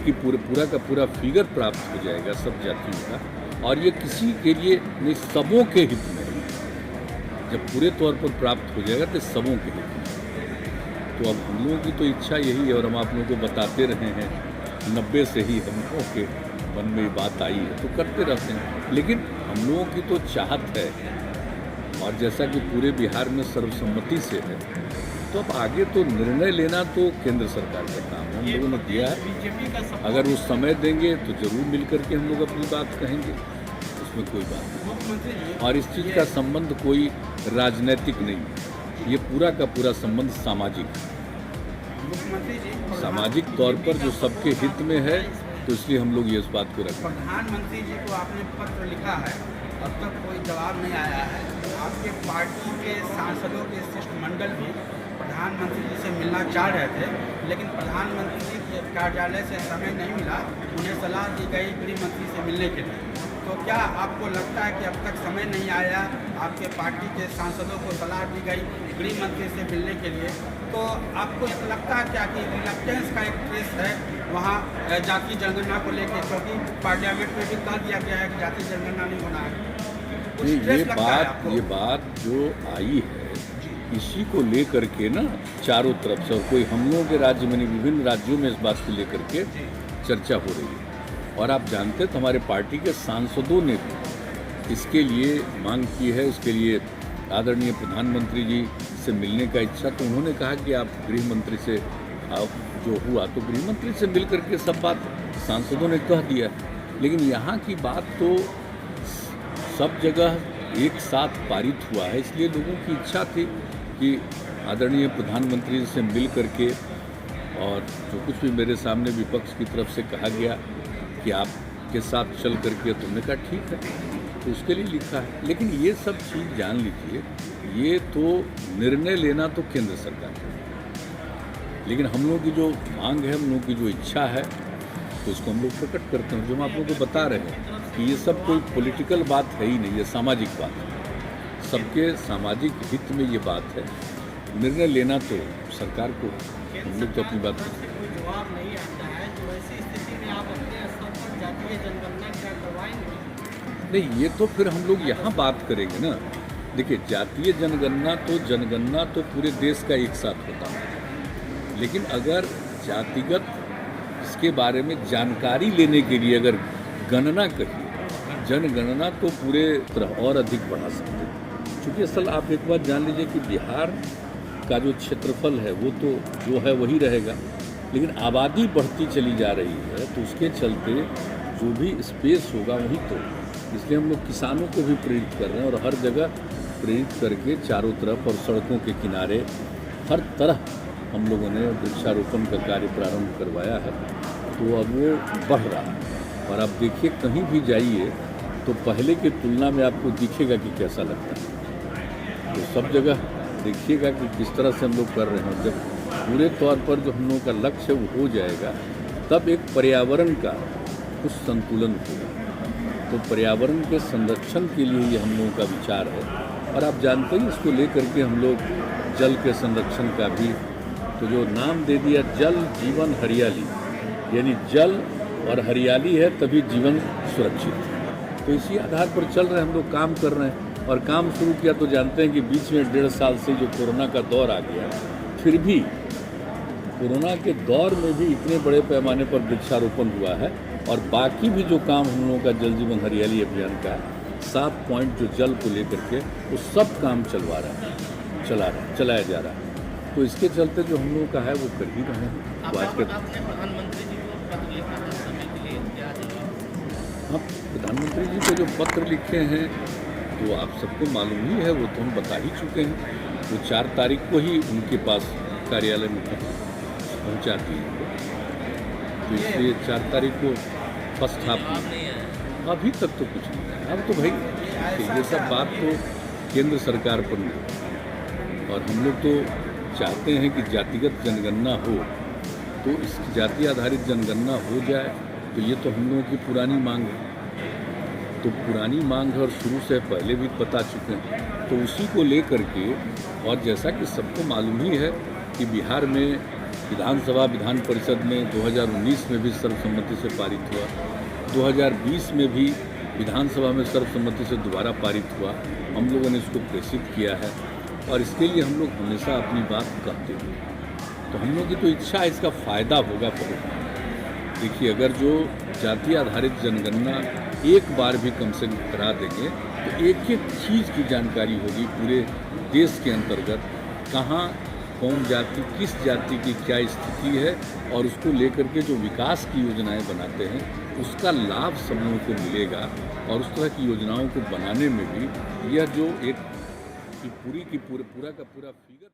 कि पूरा का पूरा फिगर प्राप्त हो जाएगा सब जातियों का, और ये किसी के लिए नहीं, सबों के हित में है। जब पूरे तौर पर प्राप्त हो जाएगा तो सबों के हित में। तो अब हम लोगों की तो इच्छा यही है, और हम आप लोगों को बताते रहे हैं, 90 से ही हम लोगों के मन में ये बात आई है, तो करते रहते हैं। लेकिन हम लोगों की तो चाहत है, और जैसा कि पूरे बिहार में सर्वसम्मति से है, तो अब आगे तो निर्णय लेना तो केंद्र सरकार का काम है, हम लोगों ने दिया है। अगर वो समय देंगे तो जरूर मिल करके हम लोग अपनी बात कहेंगे, उसमें कोई बात नहीं। और इस चीज़ का संबंध कोई राजनीतिक नहीं है, ये पूरा का पूरा संबंध सामाजिक है। सामाजिक तौर पर जो सबके हित में है, तो इसलिए हम लोग ये इस बात को रखें। प्रधानमंत्री जी को आपने पत्र लिखा है, अब तक कोई जवाब नहीं आया है। आपके पार्टी के सांसदों के शिष्टमंडल भी प्रधानमंत्री जी से मिलना चाह रहे थे, लेकिन प्रधानमंत्री जी के कार्यालय से समय नहीं मिला। उन्हें सलाह दी गई गृह मंत्री से मिलने के लिए। तो क्या आपको लगता है कि अब तक समय नहीं आया, आपके पार्टी के सांसदों को सलाह दी गई गृह मंत्री से मिलने के लिए, तो आपको लगता है क्या कि रिलक्टेंस का एक केस है वहाँ जातीय जनगणना को लेकर, क्योंकि पार्लियामेंट में भी कह दिया गया है कि जातीय जनगणना नहीं होना है? ये बात जो आई है, इसी को लेकर के ना चारों तरफ से, और कोई हम लोगों के राज्य में नहीं, विभिन्न राज्यों में इस बात को लेकर के चर्चा हो रही है। और आप जानते तो हमारे पार्टी के सांसदों ने भी इसके लिए मांग की है, उसके लिए आदरणीय प्रधानमंत्री जी से मिलने का इच्छा, तो उन्होंने कहा कि आप गृह मंत्री से, आप जो हुआ तो गृह मंत्री से मिल करके सब बात सांसदों ने कह दिया। लेकिन यहाँ की बात तो सब जगह एक साथ पारित हुआ है, इसलिए लोगों की इच्छा थी कि आदरणीय प्रधानमंत्री से मिल करके, और जो कुछ भी मेरे सामने विपक्ष की तरफ से कहा गया कि आपके साथ चल करके, तुमने कहा ठीक है, तो उसके लिए लिखा है। लेकिन ये सब चीज़ जान लीजिए, ये तो निर्णय लेना तो केंद्र सरकार है, लेकिन हम लोगों की जो मांग है, हम लोगों की जो इच्छा है, तो उसको हम लोग प्रकट करते हैं। जो हम आप लोगों को बता रहे हैं कि ये सब कोई पॉलिटिकल बात है ही नहीं, ये सामाजिक बात है, सबके सामाजिक हित में ये बात है। निर्णय लेना तो सरकार को, हम लोग तो अपनी बात करते हैं। जवाब नहीं आता है, तो ऐसी स्थिति में आप अपने स्तर पर जातीय जनगणना क्या करवाएंगे? नहीं, ये तो फिर हम लोग यहाँ बात करेंगे ना। देखिए, जातीय जनगणना तो पूरे देश का एक साथ होता है, लेकिन अगर जातिगत इसके बारे में जानकारी लेने के लिए अगर गणना करिए, जनगणना तो पूरे तरह और अधिक बढ़ा सकते हैं। क्योंकि असल आप एक बात जान लीजिए कि बिहार का जो क्षेत्रफल है वो तो जो है वही रहेगा, लेकिन आबादी बढ़ती चली जा रही है, तो उसके चलते जो भी स्पेस होगा वही तो, इसलिए हम लोग किसानों को भी प्रेरित कर रहे हैं, और हर जगह प्रेरित करके चारों तरफ और सड़कों के किनारे हर तरह हम लोगों ने वृक्षारोपण का कार्य प्रारंभ करवाया है। तो अब वो बढ़ रहा है, और आप देखिए कहीं भी जाइए तो पहले की तुलना में आपको दिखेगा कि कैसा लगता है। तो सब जगह देखिएगा कि किस तरह से हम लोग कर रहे हैं। जब पूरे तौर पर जो हम लोगों का लक्ष्य वो हो जाएगा, तब एक पर्यावरण का कुछ संतुलन होगा। तो पर्यावरण के संरक्षण के लिए ये हम लोगों का विचार है, और आप जानते हैं इसको लेकर के हम लोग जल के संरक्षण का भी, तो जो नाम दे दिया जल जीवन हरियाली, यानी जल और हरियाली है तभी जीवन सुरक्षित है। तो इसी आधार पर चल रहे हम लोग, काम कर रहे हैं। और काम शुरू किया तो जानते हैं कि बीच में 1.5 साल से जो कोरोना का दौर आ गया, फिर भी कोरोना के दौर में भी इतने बड़े पैमाने पर वृक्षारोपण हुआ है, और बाकी भी जो काम हम लोगों का जल जीवन हरियाली अभियान का 7 पॉइंट जो जल को लेकर के, वो सब काम चलाया जा रहा है। तो इसके चलते जो हम लोगों का है वो कर ही रहे हैं। तो आज के प्रधानमंत्री जी को पत्र लिखा था समय के लिए इंतजार है। हाँ, प्रधानमंत्री जी को जो पत्र लिखे हैं तो आप सबको मालूम ही है, वो तो हम बता ही चुके हैं। वो 4 तारीख को ही उनके पास कार्यालय में पहुँचा दी, तो इसलिए 4 तारीख को फर्स्ट हाफ अभी तक तो कुछ नहीं है। अब तो भाई ये सब बात तो केंद्र सरकार पर नहीं, और हम लोग तो चाहते हैं कि जातिगत जनगणना हो, तो इस जाति आधारित जनगणना हो जाए, तो ये तो हम लोगों की पुरानी मांग है। तो पुरानी मांग है और शुरू से पहले भी बता चुके हैं, तो उसी को लेकर के, और जैसा कि सबको मालूम ही है कि बिहार में विधानसभा विधान परिषद में 2019 में भी सर्वसम्मति से पारित हुआ, 2020 में भी विधानसभा में सर्वसम्मति से दोबारा पारित हुआ। हम लोगों ने इसको प्रेषित किया है और इसके लिए हम लोग हमेशा अपनी बात कहते हैं। तो हम लोग की तो इच्छा है इसका फ़ायदा होगा बहुत। देखिए, अगर जो जाति आधारित जनगणना एक बार भी कम से कम करा देंगे तो एक एक चीज़ की जानकारी होगी पूरे देश के अंतर्गत, कहाँ कौन जाति किस जाति की क्या स्थिति है, और उसको लेकर के जो विकास की योजनाएं बनाते हैं उसका लाभ समूह को मिलेगा। और उस तरह की योजनाओं को बनाने में भी यह जो एक पूरा का पूरा फिगर